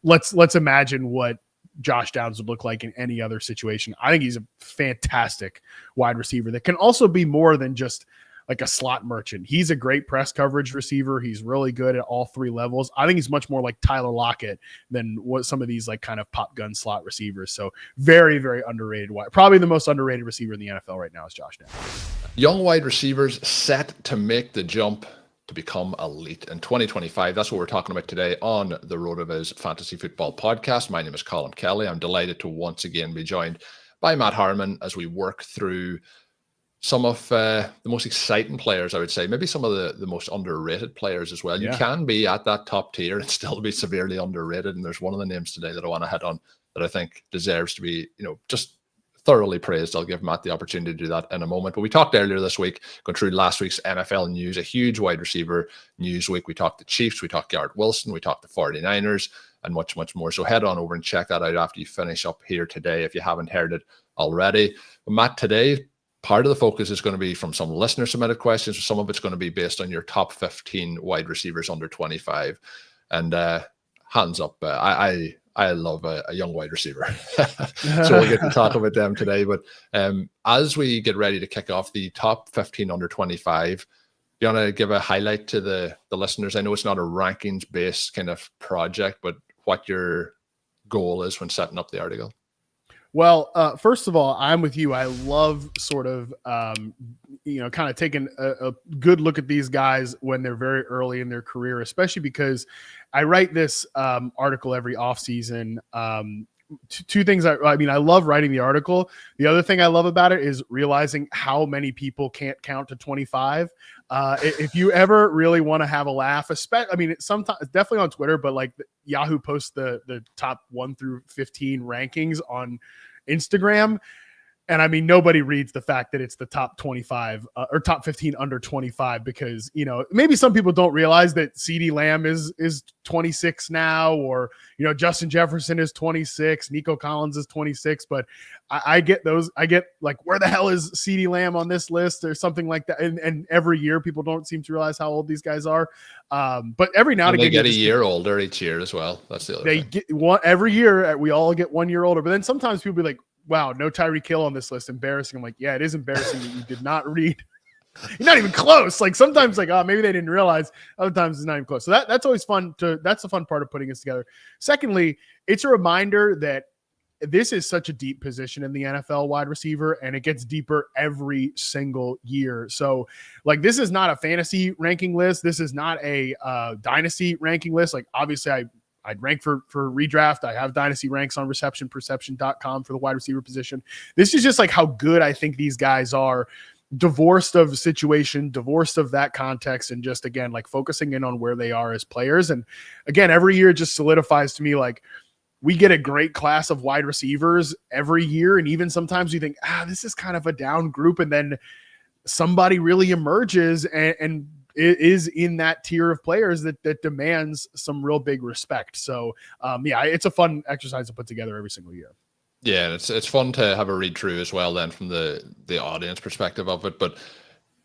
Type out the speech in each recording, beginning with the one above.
let's imagine what Josh Downs would look like in any other situation. I think he's a fantastic wide receiver that can also be more than just like a slot merchant. He's a great press coverage receiver. He's really good at all three levels. I think he's much more like Tyler Lockett than what some of these like kind of pop gun slot receivers. So very, very underrated. Probably the most underrated receiver in the NFL right now is Josh Downs. Young wide receivers set to make the jump to become elite in 2025. That's what we're talking about today on the RotoViz Fantasy Football Podcast. My name is Colm Kelly. I'm delighted to once again be joined by Matt Harmon as we work through some of the most exciting players, I would say, maybe some of the most underrated players as well. Yeah. You can be at that top tier and still be severely underrated. And there's one of the names today that I want to hit on that I think deserves to be, just thoroughly praised. I'll give Matt the opportunity to do that in a moment. But we talked earlier this week, going through last week's NFL news, a huge wide receiver news week. We talked the Chiefs, we talked Garrett Wilson, we talked the 49ers, and much, much more. So head on over and check that out after you finish up here today if you haven't heard it already. But Matt, today, part of the focus is going to be from some listener submitted questions. Some of it's going to be based on your top 15 wide receivers under 25. And hands up, I love a young wide receiver. So we'll get to talk about them today. But as we get ready to kick off the top 15 under 25, do you want to give a highlight to the listeners? I know it's not a rankings-based kind of project, but what your goal is when setting up the article. Well, first of all, I'm with you. I love sort of, kind of taking a good look at these guys when they're very early in their career, especially because I write this article every offseason. Two things. I love writing the article. The other thing I love about it is realizing how many people can't count to 25. If you ever really want to have a laugh, sometimes definitely on Twitter, but like Yahoo posts the top 1 through 15 rankings on Instagram. And nobody reads the fact that it's the top 25 or top 15 under 25 because, maybe some people don't realize that CeeDee Lamb is 26 now, or, Justin Jefferson is 26, Nico Collins is 26. But I get those. I get like, where the hell is CeeDee Lamb on this list or something like that? And every year people don't seem to realize how old these guys are. But every now and again, they get a year older each year as well. That's the other thing. Get one every year. We all get 1 year older. But then sometimes people be like, wow, no Tyreek Hill on this list. Embarrassing. I'm like, yeah, it is embarrassing that you did not read. You're not even close. Like sometimes like, oh, maybe they didn't realize. Other times it's not even close. So that's always fun. That's the fun part of putting this together. Secondly, it's a reminder that this is such a deep position in the NFL, wide receiver, and it gets deeper every single year. So like, this is not a fantasy ranking list. This is not a dynasty ranking list. Like obviously I'd rank for redraft. I have dynasty ranks on receptionperception.com for the wide receiver position. This is just like how good I think these guys are, divorced of situation, divorced of that context, and just, again, like focusing in on where they are as players. And again, every year it just solidifies to me, like, we get a great class of wide receivers every year. And even sometimes you think, this is kind of a down group. And then somebody really emerges and is in that tier of players that demands some real big respect. So it's a fun exercise to put together every single year. Yeah, it's fun to have a read through as well then from the audience perspective of it. But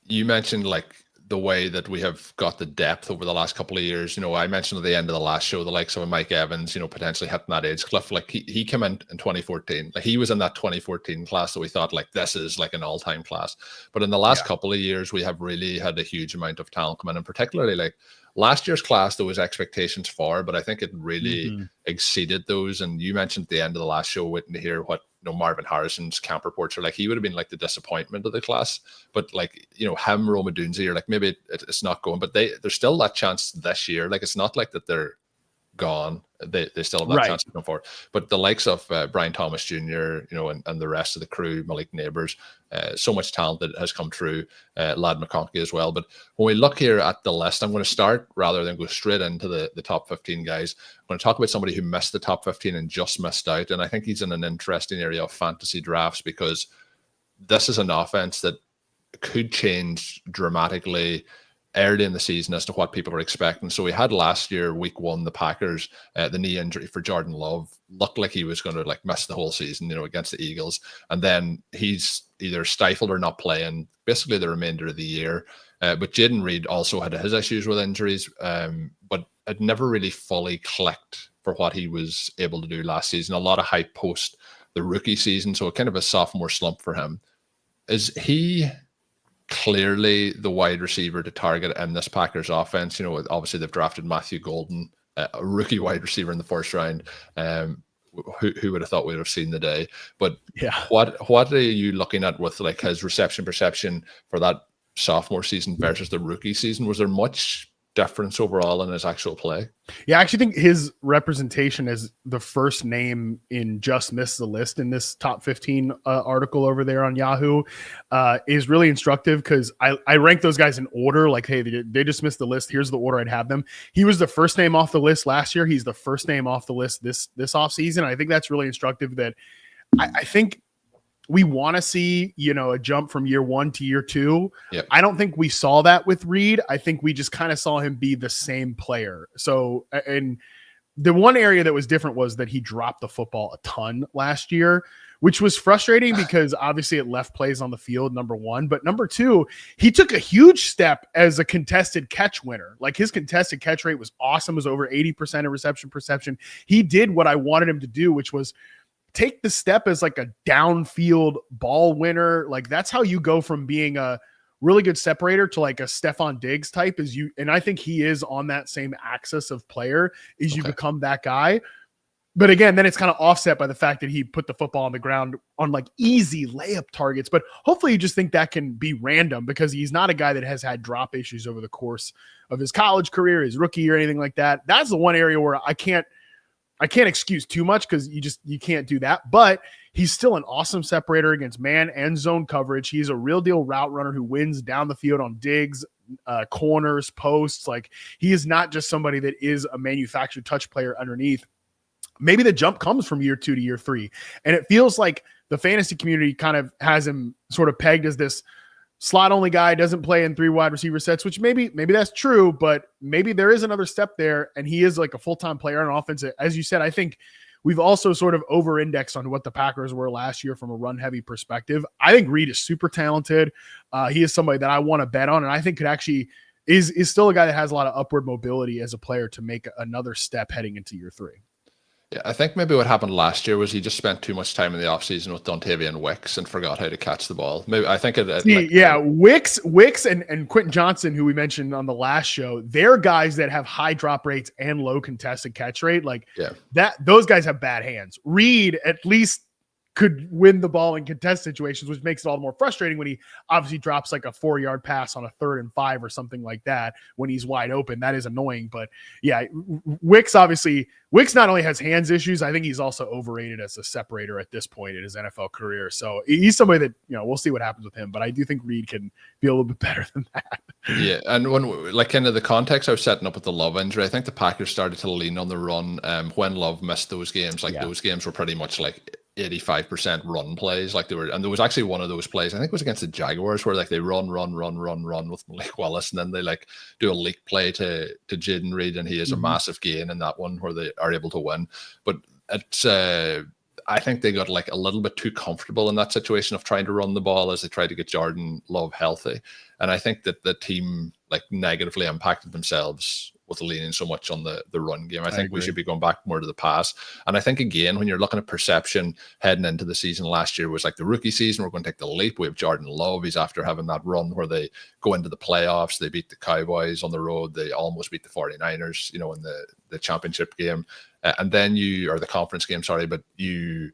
you mentioned like the way that we have got the depth over the last couple of years. I mentioned at the end of the last show, the likes of Mike Evans, potentially hitting that age cliff. Like he came in 2014. Like he was in that 2014 class that we thought like this is like an all-time class. But in the last couple of years, we have really had a huge amount of talent come in, and particularly like last year's class, there was expectations for, but I think it really exceeded those. And you mentioned at the end of the last show, waiting to hear what Marvin Harrison's camp reports are like. He would have been like the disappointment of the class, but like him, Rome Odunze are like maybe it's not going, but there's still that chance this year. Like it's not like that they're gone. They still have that chance to come forward. But the likes of Brian Thomas Jr., and the rest of the crew, Malik Neighbors, so much talent that has come through, Lad McConkey as well. But when we look here at the list, I'm going to start rather than go straight into the top 15 guys. I'm going to talk about somebody who missed the top 15 and just missed out. And I think he's in an interesting area of fantasy drafts because this is an offense that could change dramatically early in the season as to what people are expecting. So we had last year, week 1, the Packers, the knee injury for Jordan Love looked like he was going to like miss the whole season, against the Eagles. And then he's either stifled or not playing basically the remainder of the year. But Jayden Reed also had his issues with injuries. But it never really fully clicked for what he was able to do last season. A lot of hype post the rookie season, so kind of a sophomore slump for him. Is he clearly the wide receiver to target in this Packers offense? You know, obviously they've drafted Matthew Golden, a rookie wide receiver in the first round. Who would have thought we would have seen the day? But yeah, what are you looking at with like his reception perception for that sophomore season versus the rookie season? Was there much difference overall in his actual play? Yeah, I actually think his representation as the first name in Just Missed the List in this top 15 article over there on Yahoo is really instructive, because I rank those guys in order. Like, hey, they just missed the list. Here's the order I'd have them. He was the first name off the list last year. He's the first name off the list this offseason. I think that's really instructive, that I think we want to see, you know, a jump from year 1 to year 2. Yep. I don't think we saw that with Reed. I think we just kind of saw him be the same player. So, and the one area that was different was that he dropped the football a ton last year, which was frustrating because obviously it left plays on the field, number one. But number two, he took a huge step as a contested catch winner. Like, his contested catch rate was awesome. It was over 80% of reception perception. He did what I wanted him to do, which was take the step as like a downfield ball winner. Like, that's how you go from being a really good separator to like a Stephon Diggs type, is you. And I think he is on that same axis of player, is you become that guy. But again, then it's kind of offset by the fact that he put the football on the ground on like easy layup targets. But hopefully you just think that can be random, because he's not a guy that has had drop issues over the course of his college career, his rookie year, anything like that. That's the one area where I can't excuse too much, because you can't do that. But he's still an awesome separator against man and zone coverage. He's a real deal route runner who wins down the field on digs, corners, posts. Like, he is not just somebody that is a manufactured touch player underneath. Maybe the jump comes from year 2 to year 3. And it feels like the fantasy community kind of has him sort of pegged as this slot only guy, doesn't play in 3 wide receiver sets, which maybe that's true, but maybe there is another step there. And he is like a full-time player on offense. As you said, I think we've also sort of over-indexed on what the Packers were last year from a run-heavy perspective. I think Reed is super talented. He is somebody that I want to bet on, and I think could actually is still a guy that has a lot of upward mobility as a player to make another step heading into year 3. Yeah, I think maybe what happened last year was he just spent too much time in the offseason with Dontavian Wicks and forgot how to catch the ball. Maybe I think Wicks and Quentin Johnson, who we mentioned on the last show, they're guys that have high drop rates and low contested catch rate. Like, those guys have bad hands. Reed at least could win the ball in contest situations, which makes it all the more frustrating when he obviously drops like a 4-yard pass on a 3rd and 5 or something like that when he's wide open. That is annoying. But yeah, Wicks not only has hands issues, I think he's also overrated as a separator at this point in his NFL career. So he's somebody that, you know, we'll see what happens with him, but I do think Reed can be a little bit better than that. Yeah, and when, like, kind of the context I was setting up with the Love injury, I think the Packers started to lean on the run when Love missed those games. Those games were pretty much like 85% run plays. Like, they were, and there was actually one of those plays, I think it was against the Jaguars, where like they run with Malik Willis, and then they like do a leak play to Jayden Reed, and he has a massive gain in that one where they are able to win. But it's I think they got like a little bit too comfortable in that situation of trying to run the ball as they tried to get Jordan Love healthy. And I think that the team like negatively impacted themselves with leaning so much on the run game. I think we should be going back more to the pass. And I think, again, when you're looking at perception heading into the season last year was like the rookie season, we're going to take the leap. We have Jordan Love. He's after having that run where they go into the playoffs. They beat the Cowboys on the road. They almost beat the 49ers, you know, in the championship game. And then the conference game, but you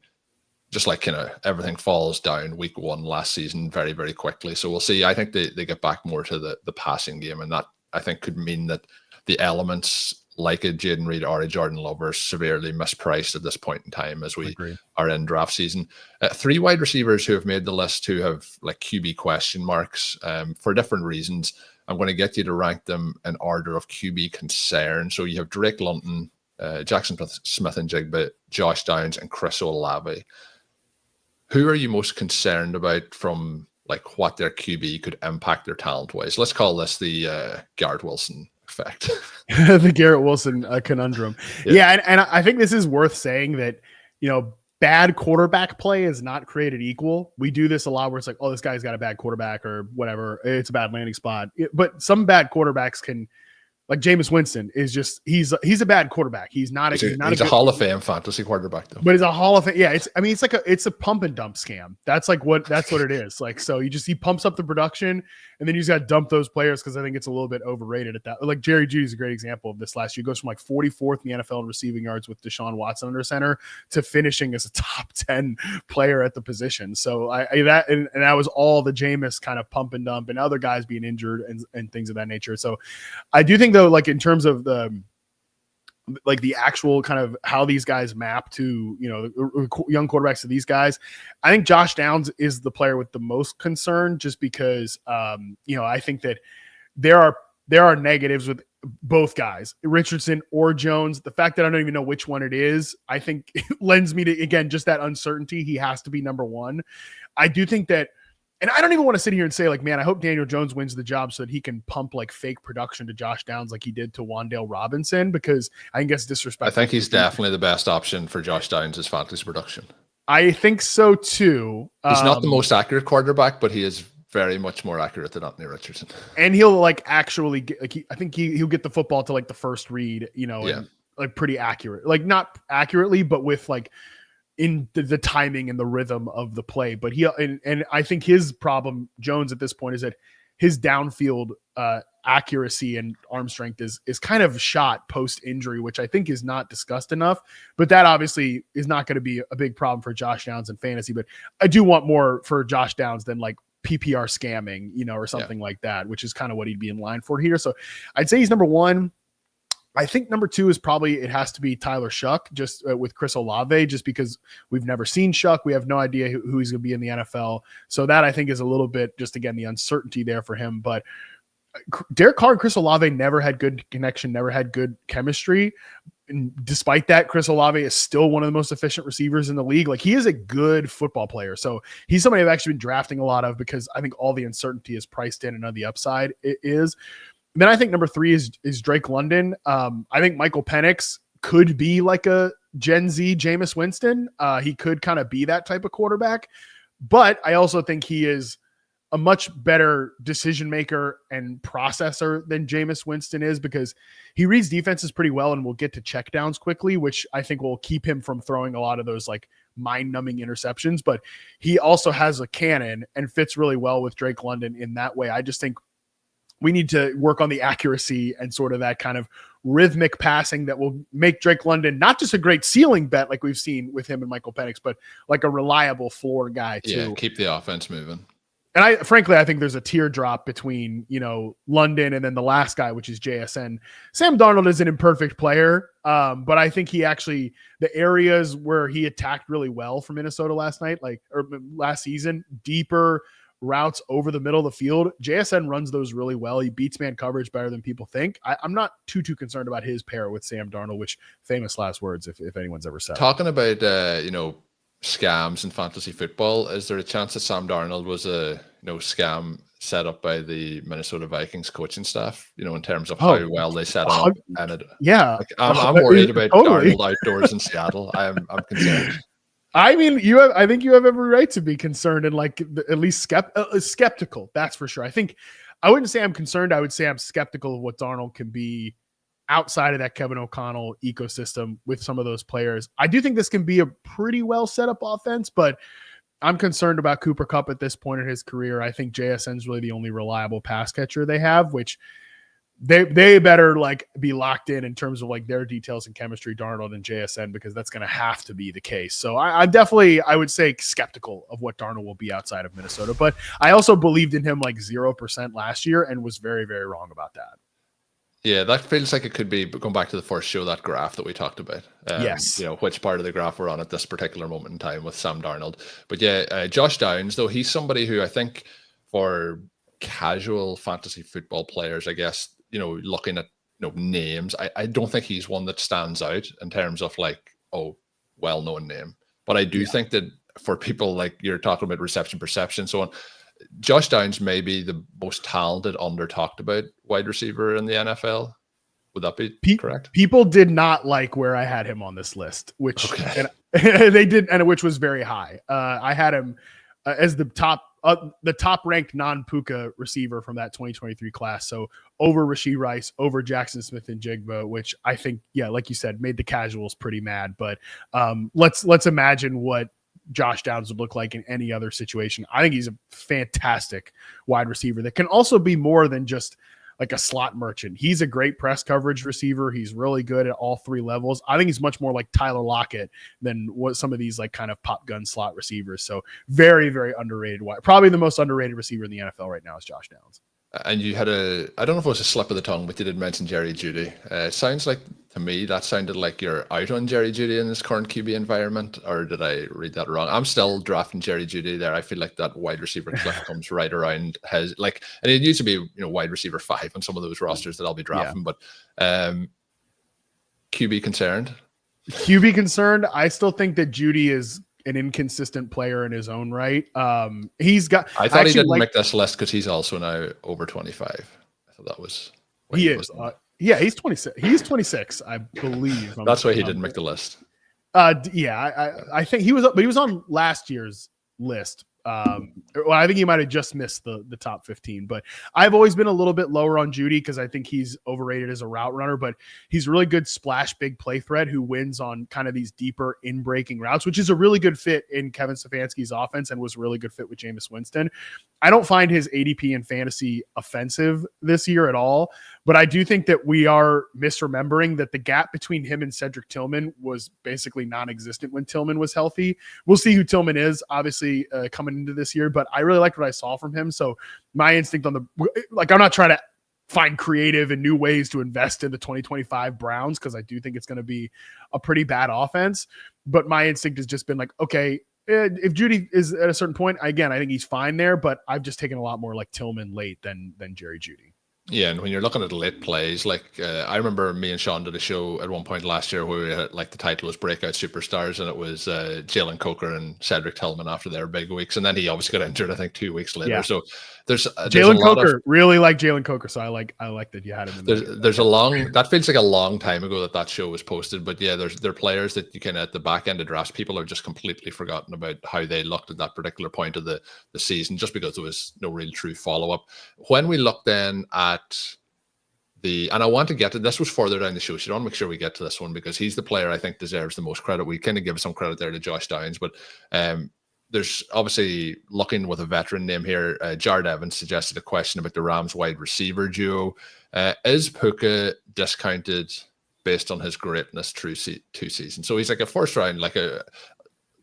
just like kind of everything falls down week 1 last season very, very quickly. So we'll see. I think they get back more to the passing game, and that I think could mean that the elements like a Jayden Reed or a Jordan Love are severely mispriced at this point in time as we are in draft season. 3 wide receivers who have made the list who have like QB question marks for different reasons. I'm going to get you to rank them in order of QB concern. So you have Drake London, Jackson Smith and Jigba, Josh Downs, and Chris Olave. Who are you most concerned about from like what their QB could impact their talent wise? Let's call this the Garrett Wilson effect. The Garrett Wilson conundrum. Yeah. And I think this is worth saying that, you know, bad quarterback play is not created equal. We do this a lot where it's like, oh, this guy's got a bad quarterback or whatever. It's a bad landing spot. But some bad quarterbacks can Like Jameis Winston is just he's a bad quarterback. He's not He's a a Hall of Fame fantasy quarterback though. But he's a Hall of Fame. Yeah, it's a pump and dump scam. That's what it is. Like, so he pumps up the production and then you just got to dump those players because I think it's a little bit overrated at that. Like Jerry Jeudy is a great example of this last year. He goes from like 44th in the NFL in receiving yards with Deshaun Watson under center to finishing as a top 10 player at the position. So that was all the Jameis kind of pump and dump and other guys being injured and things of that nature. So I do think though, like in terms of the actual kind of how these guys map to, young quarterbacks to these guys, I think Josh Downs is the player with the most concern just because, I think that there are negatives with both guys, Richardson or Jones. The fact that I don't even know which one it is, I think lends me to, again, just that uncertainty. He has to be number one. I do think that, and I don't even want to sit here and say like, man, I hope Daniel Jones wins the job so that he can pump like fake production to Josh Downs like he did to Wan'Dale Robinson, because I think that's disrespectful. I think he's definitely the best option for Josh Downs' fantasy production. I think so too. He's not the most accurate quarterback, but he is very much more accurate than Anthony Richardson. And he'll like actually get, like I think he'll get the football to like the first read, and like pretty accurate, like not accurately, but with like in the timing and the rhythm of the play. But and I think his problem, Jones, at this point is that his downfield accuracy and arm strength is kind of shot post injury, which I think is not discussed enough, but that obviously is not going to be a big problem for Josh Downs in fantasy. But I do want more for Josh Downs than like PPR scamming, or something like that, which is kind of what he'd be in line for here. So I'd say he's number one. I think number two is probably, it has to be Tyler Shuck, just with Chris Olave, just because we've never seen Shuck. We have no idea who he's going to be in the NFL. So that I think is a little bit, just again, the uncertainty there for him. But Derek Carr and Chris Olave never had good connection, never had good chemistry. And despite that, Chris Olave is still one of the most efficient receivers in the league. Like, he is a good football player. So he's somebody I've actually been drafting a lot of because I think all the uncertainty is priced in and on the upside it is. Then I think number three is Drake London. I think Michael Penix could be like a Gen Z Jameis Winston. He could kind of be that type of quarterback, but I also think he is a much better decision maker and processor than Jameis Winston is, because he reads defenses pretty well and will get to checkdowns quickly, which I think will keep him from throwing a lot of those like mind-numbing interceptions. But he also has a cannon and fits really well with Drake London in that way. I just think we need to work on the accuracy and sort of that kind of rhythmic passing that will make Drake London not just a great ceiling bet like we've seen with him and Michael Penix, but like a reliable floor guy too. Yeah, keep the offense moving. And I think there's a teardrop between, London and then the last guy, which is JSN. Sam Darnold is an imperfect player, but I think he actually, the areas where he attacked really well for Minnesota last season, deeper routes over the middle of the field, JSN runs those really well. He beats man coverage better than people think. I'm not too concerned about his pair with Sam Darnold, which famous last words if anyone's ever said. Talking about scams in fantasy football, is there a chance that Sam Darnold was a scam set up by the Minnesota Vikings coaching staff, in terms of how well they set up? And I'm worried about Darnold outdoors in Seattle. I'm concerned. I mean, I think you have every right to be concerned and like at least skeptical. That's for sure. I wouldn't say I'm concerned. I would say I'm skeptical of what Darnold can be outside of that Kevin O'Connell ecosystem with some of those players. I do think this can be a pretty well set up offense, but I'm concerned about Cooper Kupp at this point in his career. I think JSN's really the only reliable pass catcher they have, which they better like be locked in terms of like their details and chemistry, Darnold and JSN, because that's going to have to be the case. So I would say skeptical of what Darnold will be outside of Minnesota, but I also believed in him like 0% last year and was very, very wrong about that. Yeah, that feels like it could be going back to the first show, that graph that we talked about. Yes. Which part of the graph we're on at this particular moment in time with Sam Darnold. But yeah, Josh Downs, though, he's somebody who I think for casual fantasy football players, I guess, looking at names, I don't think he's one that stands out in terms of like, well-known name. But I do think that for people like you're talking about reception perception, so on, Josh Downs may be the most talented, under-talked about wide receiver in the NFL. Would that be correct? People did not like where I had him on this list, which they did, and which was very high. I had him as the top the top ranked non-Puka receiver from that 2023 class. So over Rashee Rice, over Jackson Smith and Jigba, which I think, yeah, like you said, made the casuals pretty mad. But let's imagine what Josh Downs would look like in any other situation. I think he's a fantastic wide receiver that can also be more than just like a slot merchant. He's a great press coverage receiver. He's really good at all three levels. I think he's much more like Tyler Lockett than what some of these like kind of pop gun slot receivers. So very, very underrated. Probably the most underrated receiver in the NFL right now is Josh Downs. And you had I don't know if it was a slip of the tongue, but you did mention Jerry Jeudy. It sounds like, to me, that sounded like you're out on Jerry Jeudy in this current QB environment, or did I read that wrong? I'm still drafting Jerry Jeudy there. I feel like that wide receiver cliff comes right around and it used to be, wide receiver 5 on some of those rosters that I'll be drafting, but QB concerned? QB concerned, I still think that Jeudy is an inconsistent player in his own right. I thought he didn't make this list because he's also now over 25. I thought that was he is. Yeah, he's 26. He's 26, I believe. That's why he didn't make the list. Yeah, I think he was, but he was on last year's list. Well, I think he might have just missed the top 15, but I've always been a little bit lower on Jeudy because I think he's overrated as a route runner, but he's really good splash big play threat who wins on kind of these deeper in breaking routes, which is a really good fit in Kevin Stefanski's offense and was a really good fit with Jameis Winston. I don't find his ADP in fantasy offensive this year at all, but I do think that we are misremembering that the gap between him and Cedric Tillman was basically non-existent when Tillman was healthy. We'll see who Tillman is, obviously, coming into this year, but I really liked what I saw from him. So my instinct I'm not trying to find creative and new ways to invest in the 2025 Browns because I do think it's going to be a pretty bad offense, but my instinct has just been like, okay, if Jeudy is at a certain point, again, I think he's fine there, but I've just taken a lot more like Tillman late than Jerry Jeudy. Yeah, and when you're looking at late plays, I remember me and Sean did a show at one point last year where we had, the title was Breakout Superstars, and it was Jalen Coker and Cedric Tillman after their big weeks, and then he obviously got injured, I think, 2 weeks later. Yeah. So there's Jalen Coker, really like Jalen Coker, so I like that you had him. That feels like a long time ago that show was posted, but yeah, there are players that you can at the back end of drafts, people are just completely forgotten about how they looked at that particular point of the season, just because there was no real true follow up. When we look then at and I want to get to this, was further down the show, so I want to make sure we get to this one because he's the player I think deserves the most credit. We kind of give some credit there to Josh Downs, but there's obviously, looking with a veteran name here, Jared Evans suggested a question about the Rams wide receiver duo. Is Puka discounted based on his greatness through 2 seasons? So he's like a first round, like a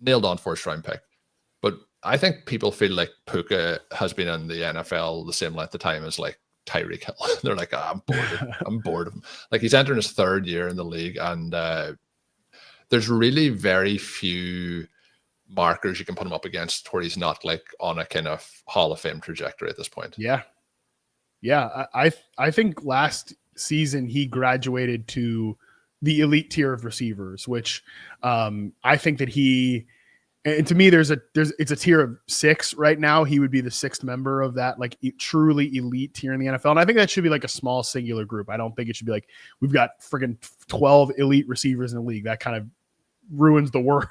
nailed on first round pick, but I think people feel like Puka has been in the NFL the same length of time as like Tyreek Hill. They're like, I'm bored of him. Like, he's entering his 3rd year in the league, and there's really very few markers you can put him up against where he's not like on a kind of Hall of Fame trajectory at this point. Yeah. I think last season he graduated to the elite tier of receivers, which I think that and to me, it's a tier of 6 right now. He would be the 6th member of that, like truly elite tier in the NFL. And I think that should be like a small singular group. I don't think it should be like, we've got friggin' 12 elite receivers in the league. That kind of ruins the word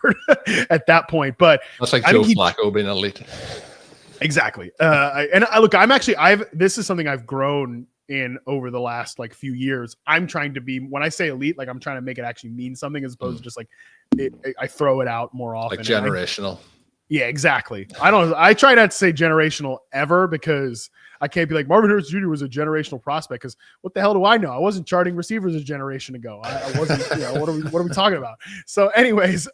at that point. But that's like Joe Flacco being elite. Exactly. This is something I've grown in over the last like few years. I'm trying to be, when I say elite, like I'm trying to make it actually mean something as opposed to just like I throw it out more often. Like generational. Yeah, exactly. I try not to say generational ever because I can't be like Marvin Harris Jr. was a generational prospect because what the hell do I know? I wasn't charting receivers a generation ago. I wasn't, what are we talking about? So anyways,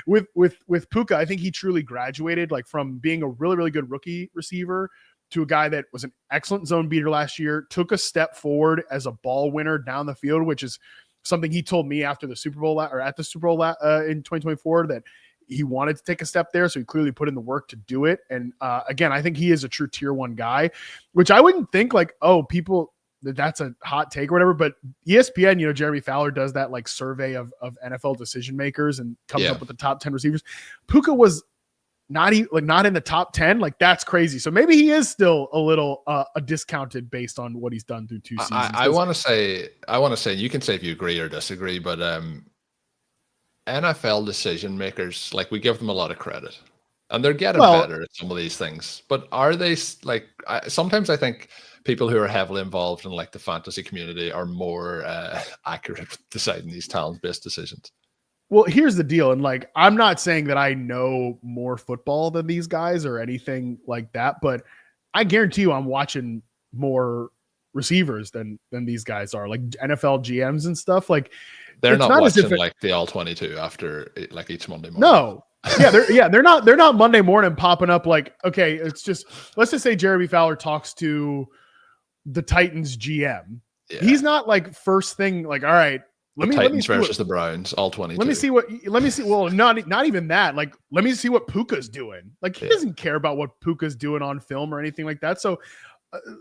with Puka, I think he truly graduated like from being a really, really good rookie receiver to a guy that was an excellent zone beater last year, took a step forward as a ball winner down the field, which is something he told me after the Super Bowl or at the Super Bowl in 2024 that he wanted to take a step there. So he clearly put in the work to do it. And again, I think he is a true tier 1 guy, which I wouldn't think like, people, that's a hot take or whatever, but ESPN, Jeremy Fowler does that like survey of NFL decision makers and comes up with the top 10 receivers. Puka was not in the top 10. Like, that's crazy. So maybe he is still a little discounted based on what he's done through 2 seasons. I want to say, you can say if you agree or disagree, but NFL decision makers, like, we give them a lot of credit. and they're getting better at some of these things. But are they like? Sometimes I think people who are heavily involved in like the fantasy community are more accurate with deciding these talent-based decisions. Well, here's the deal. And like, I'm not saying that I know more football than these guys or anything like that, but I guarantee you I'm watching more receivers than these guys are, like NFL GMs and stuff. Like, they're not watching like the all 22 after like each Monday morning. No. They're not Monday morning popping up like, okay, it's just, let's just say Jeremy Fowler talks to the Titans GM. Yeah. He's not like first thing, like, all right, let me see versus the Browns, all 22. Let me see. Well, not even that. Like, let me see what Puka's doing. Like, he doesn't care about what Puka's doing on film or anything like that. So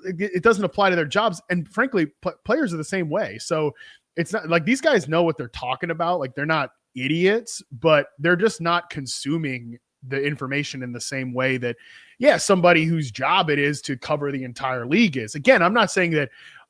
it doesn't apply to their jobs. And frankly, players are the same way. So it's not like these guys know what they're talking about. Like, they're not idiots, but they're just not consuming the information in the same way that, somebody whose job it is to cover the entire league is. Again, I'm not saying that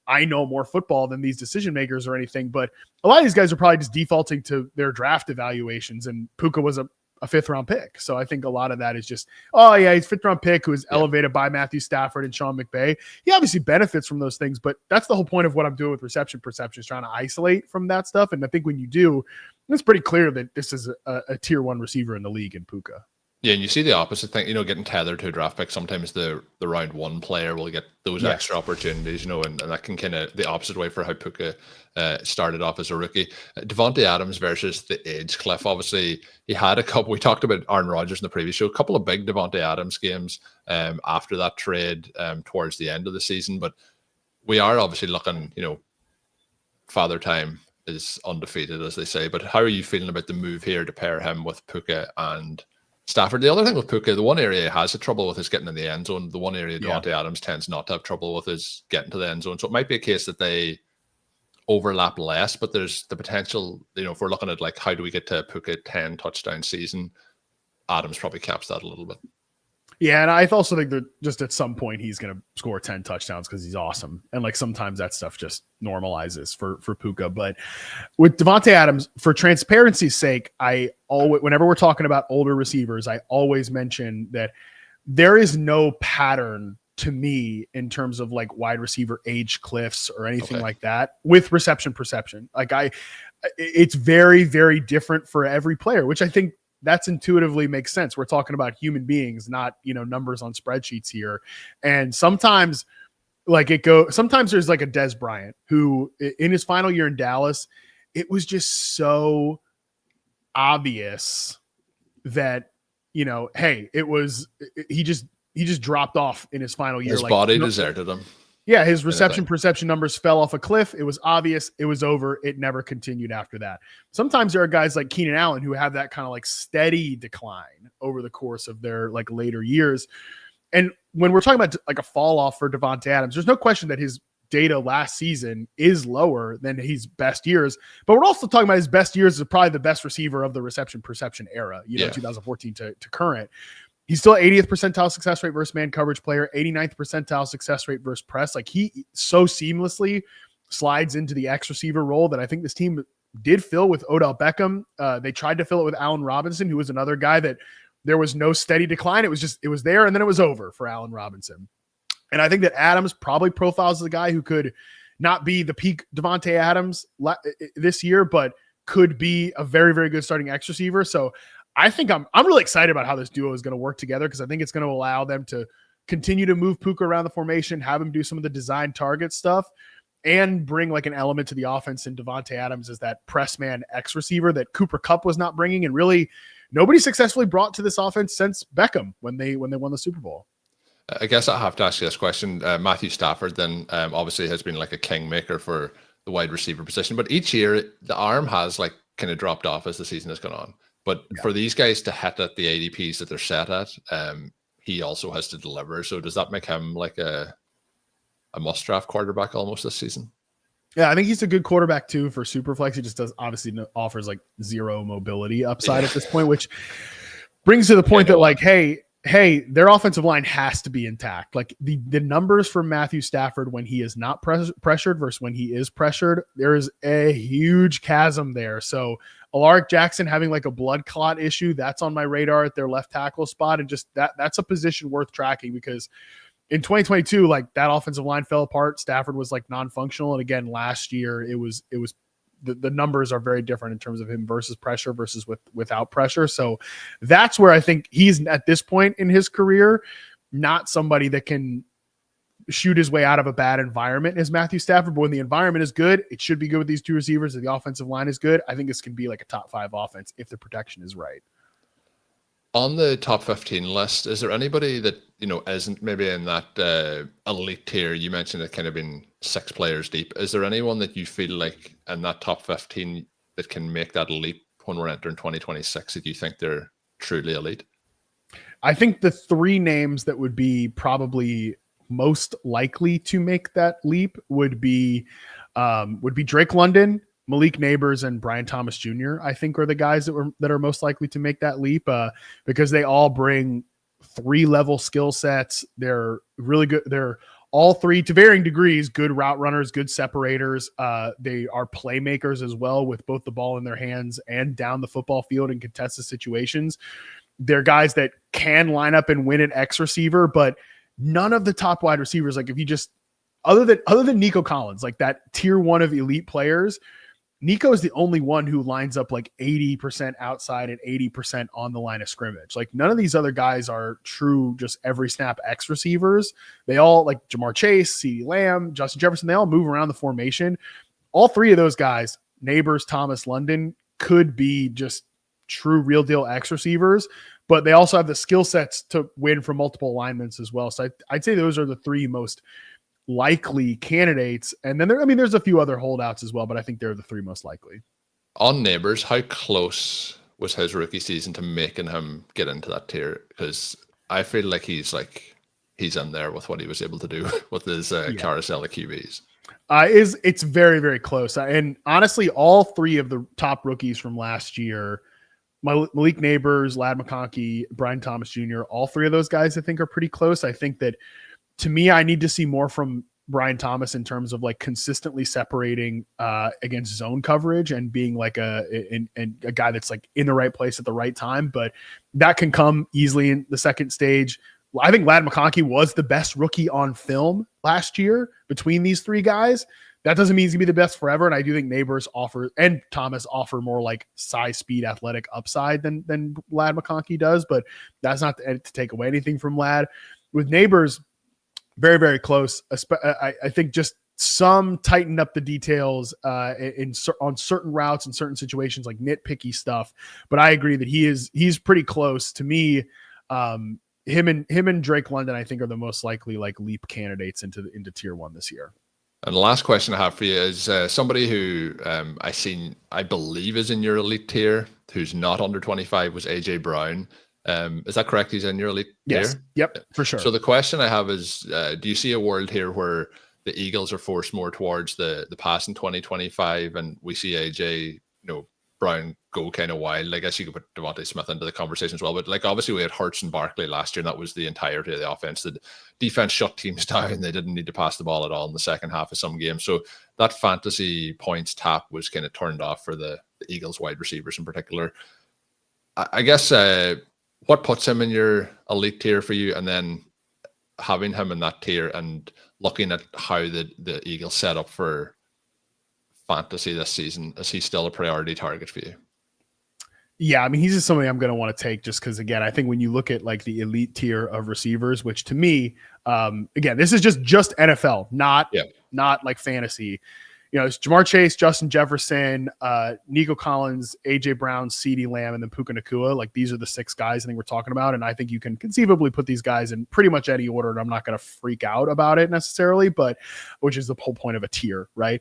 I know more football than these decision makers or anything, but a lot of these guys are probably just defaulting to their draft evaluations, and Puka was a 5th round pick. So I think a lot of that is just, he's 5th round pick who was elevated by Matthew Stafford and Sean McVay. He obviously benefits from those things, but that's the whole point of what I'm doing with reception perception, is trying to isolate from that stuff. And I think when you do, it's pretty clear that this is a tier 1 receiver in the league in Puka. Yeah, and you see the opposite thing, getting tethered to a draft pick. Sometimes the round 1 player will get those extra opportunities, and that can kind of the opposite way for how Puka started off as a rookie. Davante Adams versus the age cliff. Obviously, he had a couple. We talked about Aaron Rodgers in the previous show. A couple of big Davante Adams games after that trade towards the end of the season. But we are obviously looking, Father Time is undefeated, as they say. But how are you feeling about the move here to pair him with Puka and Stafford? The other thing with Puka, the one area he has trouble with is getting in the end zone. The one area Davante Adams tends not to have trouble with is getting to the end zone. So it might be a case that they overlap less, but there's the potential, if we're looking at like, how do we get to Puka 10 touchdown season, Adams probably caps that a little bit. Yeah, and I also think that just at some point he's going to score 10 touchdowns because he's awesome. And like sometimes that stuff just normalizes for Puka. But with Davante Adams, for transparency's sake, I always, whenever we're talking about older receivers, I always mention that there is no pattern to me in terms of like wide receiver age cliffs or anything like that with reception perception. Like it's very, very different for every player, which I think that's intuitively makes sense. We're talking about human beings, not, numbers on spreadsheets here. And sometimes sometimes there's like a Dez Bryant who in his final year in Dallas, it was just so obvious that, hey, he just dropped off in his final year. His body deserted him. Yeah, his reception perception numbers fell off a cliff. It was obvious. It was over. It never continued after that. Sometimes there are guys like Keenan Allen who have that kind of like steady decline over the course of their like later years. And when we're talking about like a fall off for Davante Adams, there's no question that his data last season is lower than his best years. But we're also talking about his best years as probably the best receiver of the reception perception era, 2014 to current. He's still 80th percentile success rate versus man coverage player, 89th percentile success rate versus press. Like he so seamlessly slides into the X receiver role that I think this team did fill with Odell Beckham. They tried to fill it with Allen Robinson, who was another guy that there was no steady decline. It was there and then it was over for Allen Robinson. And I think that Adams probably profiles as a guy who could not be the peak Davante Adams this year, but could be a very, very good starting X receiver. So I think I'm really excited about how this duo is going to work together because I think it's going to allow them to continue to move Puka around the formation, have him do some of the design target stuff, and bring like an element to the offense. And Davante Adams is that press man X receiver that Cooper Kupp was not bringing, and really nobody successfully brought to this offense since Beckham when they won the Super Bowl. I guess I have to ask you this question. Matthew Stafford then obviously has been like a kingmaker for the wide receiver position, but each year the arm has like kind of dropped off as the season has gone on. But for these guys to hit at the ADPs that they're set at, he also has to deliver. So does that make him like a must-draft quarterback almost this season? Yeah, I think he's a good quarterback too for Superflex. He just offers like zero mobility upside at this point, which brings to the point that like, hey, hey, their offensive line has to be intact. Like the numbers for Matthew Stafford when he is not pressured versus when he is pressured, there is a huge chasm there. So Alaric Jackson having like a blood clot issue, that's on my radar at their left tackle spot. And just that's a position worth tracking because in 2022, like that offensive line fell apart. Stafford was like non-functional. And again, last year it was the numbers are very different in terms of him versus pressure versus without pressure. So that's where I think he's at this point in his career, not somebody that can shoot his way out of a bad environment as Matthew Stafford. But when the environment is good, it should be good with these two receivers. If the offensive line is good, I think this can be like a top 5 offense if the protection is right. On the top 15 list, is there anybody that, isn't maybe in that elite tier? You mentioned it kind of been 6 players deep. Is there anyone that you feel like in that top 15 that can make that leap when we're entering 2026 that you think they're truly elite? I think the 3 names that would be probably most likely to make that leap would be Drake London, Malik Neighbors, and Brian Thomas Jr. I think are the guys that are most likely to make that leap because they all bring 3-level skill sets. They're really good. They're all 3 to varying degrees, good route runners, good separators. They are playmakers as well with both the ball in their hands and down the football field in contested situations. They're guys that can line up and win an X receiver, but none of the top wide receivers, like if you just, other than Nico Collins, like that tier 1 of elite players, Nico is the only one who lines up like 80% outside and 80% on the line of scrimmage. Like none of these other guys are true, just every snap X receivers. They all, like Jamar Chase, CeeDee Lamb, Justin Jefferson, they all move around the formation. All 3 of those guys, Neighbors, Thomas, London, could be just true real deal X receivers, but they also have the skill sets to win from multiple alignments as well. So I'd say those are the 3 most likely candidates. And then there's a few other holdouts as well, but I think they're the 3 most likely. On Neighbors, how close was his rookie season to making him get into that tier? Because I feel like he's in there with what he was able to do with his carousel of QBs. It's very, very close. And honestly, all 3 of the top rookies from last year, Malik Neighbors, Ladd McConkey, Brian Thomas Jr., all 3 of those guys I think are pretty close. I think that to me, I need to see more from Brian Thomas in terms of like consistently separating against zone coverage and being like a guy that's like in the right place at the right time. But that can come easily in the second stage. I think Ladd McConkey was the best rookie on film last year between these 3 guys. That doesn't mean he's gonna be the best forever. And I do think Neighbors and Thomas offer more like size, speed, athletic upside than Ladd McConkey does. But that's not to take away anything from Ladd. With Neighbors, very, very close. I think just some tightened up the details on certain routes and certain situations, like nitpicky stuff. But I agree that he's pretty close to me. Him and Drake London, I think, are the most likely like leap candidates into tier 1 this year. And the last question I have for you is somebody who I believe is in your elite tier, who's not under 25, was AJ Brown. Is that correct? He's in your elite tier? Yep, for sure. So the question I have is, do you see a world here where the Eagles are forced more towards the pass in 2025 and we see AJ, Brown go kind of wild? I guess you could put Davante Smith into the conversation as well, but like obviously we had Hurts and Barkley last year, and that was the entirety of the offense. The defense shut teams down. They didn't need to pass the ball at all in the second half of some games. So that fantasy points tap was kind of turned off for the Eagles wide receivers in particular. I guess what puts him in your elite tier for you, and then having him in that tier and looking at how the Eagles set up for fantasy this season, is he still a priority target for you? Yeah, I mean, he's just somebody I'm going to want to take just because, again, I think when you look at like the elite tier of receivers, which to me, again, this is just NFL, not like fantasy. It's Jamar Chase, Justin Jefferson, Nico Collins, AJ Brown, CeeDee Lamb, and then Puka Nacua. Like these are the 6 guys I think we're talking about. And I think you can conceivably put these guys in pretty much any order. And I'm not going to freak out about it necessarily, but which is the whole point of a tier, right?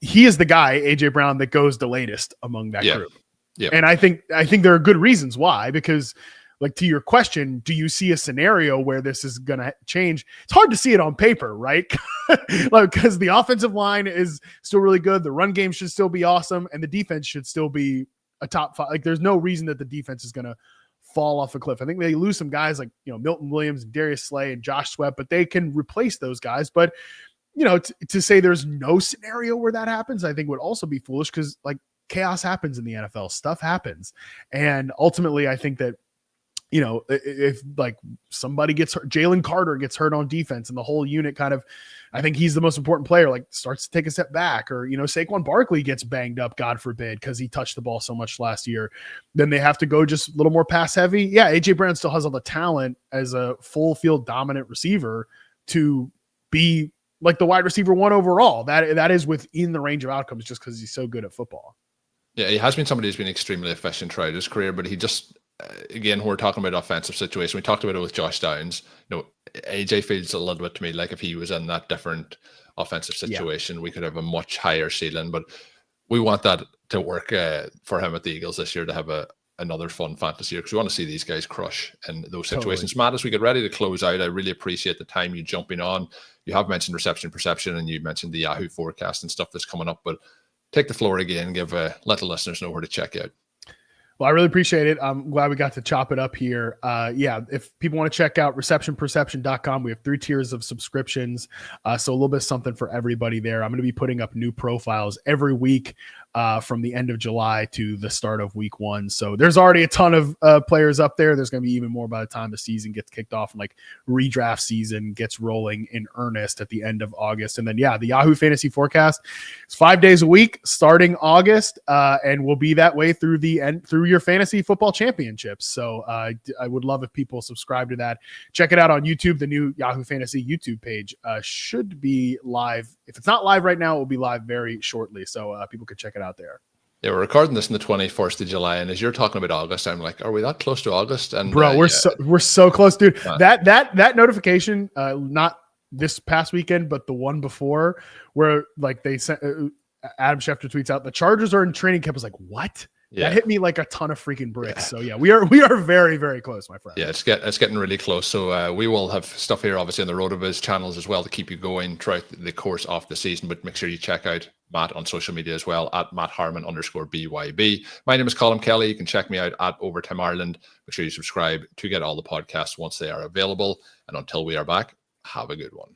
He is the guy, AJ Brown, that goes the latest among that group. Yeah. And I think there are good reasons why, because like to your question, do you see a scenario where this is going to change? It's hard to see it on paper, right? Like, because the offensive line is still really good. The run game should still be awesome. And the defense should still be a top 5. Like there's no reason that the defense is going to fall off a cliff. I think they lose some guys like, Milton Williams, Darius Slay, and Josh Sweat, but they can replace those guys. But, to say there's no scenario where that happens, I think would also be foolish, because like chaos happens in the NFL. Stuff happens. And ultimately, I think that, if like somebody gets hurt, Jalen Carter gets hurt on defense, and the whole unit kind of, I think he's the most important player, like starts to take a step back, or, Saquon Barkley gets banged up, God forbid, because he touched the ball so much last year, then they have to go just a little more pass heavy. Yeah. AJ Brown still has all the talent as a full field dominant receiver to be like the wide receiver 1 overall. That is within the range of outcomes, just because he's so good at football. Yeah. He has been somebody who's been extremely efficient throughout his career, but he just, again, we're talking about offensive situation. We talked about it with Josh Downs. AJ feels a little bit to me like if he was in that different offensive situation, we could have a much higher ceiling. But we want that to work for him at the Eagles this year, to have another fun fantasy year, because we want to see these guys crush in those situations. Totally. Matt, as we get ready to close out, I really appreciate the time you jumping on. You have mentioned reception perception, and you mentioned the Yahoo forecast and stuff that's coming up. But take the floor again, let the listeners know where to check out. Well, I really appreciate it. I'm glad we got to chop it up here. If people want to check out receptionperception.com, we have 3 tiers of subscriptions. So a little bit of something for everybody there. I'm going to be putting up new profiles every week from the end of July to the start of week 1. So there's already a ton of players up there. There's going to be even more by the time the season gets kicked off, and like redraft season gets rolling in earnest at the end of August. And then, the Yahoo Fantasy Forecast is 5 days a week starting August, and will be that way through your fantasy football championships. So I would love if people subscribe to that. Check it out on YouTube. The new Yahoo Fantasy YouTube page should be live. If it's not live right now, it will be live very shortly. So people can check it out there. Yeah, we're recording this on the 21st of July, and as you're talking about August, I'm like, are we that close to August? And bro, we're so close, dude. That notification, not this past weekend, but the one before, where like they sent Adam Schefter tweets out the Chargers are in training camp. I was like, what? Yeah. That hit me like a ton of freaking bricks. So we are very, very close, my friend. Yeah, it's getting really close. So we will have stuff here, obviously, on the RotoViz channels as well, to keep you going throughout the course of the season. But make sure you check out Matt on social media as well, at @MattHarmon_BYB. My name is Colm Kelly. You can check me out at Overtime Ireland. Make sure you subscribe to get all the podcasts once they are available. And until we are back, have a good one.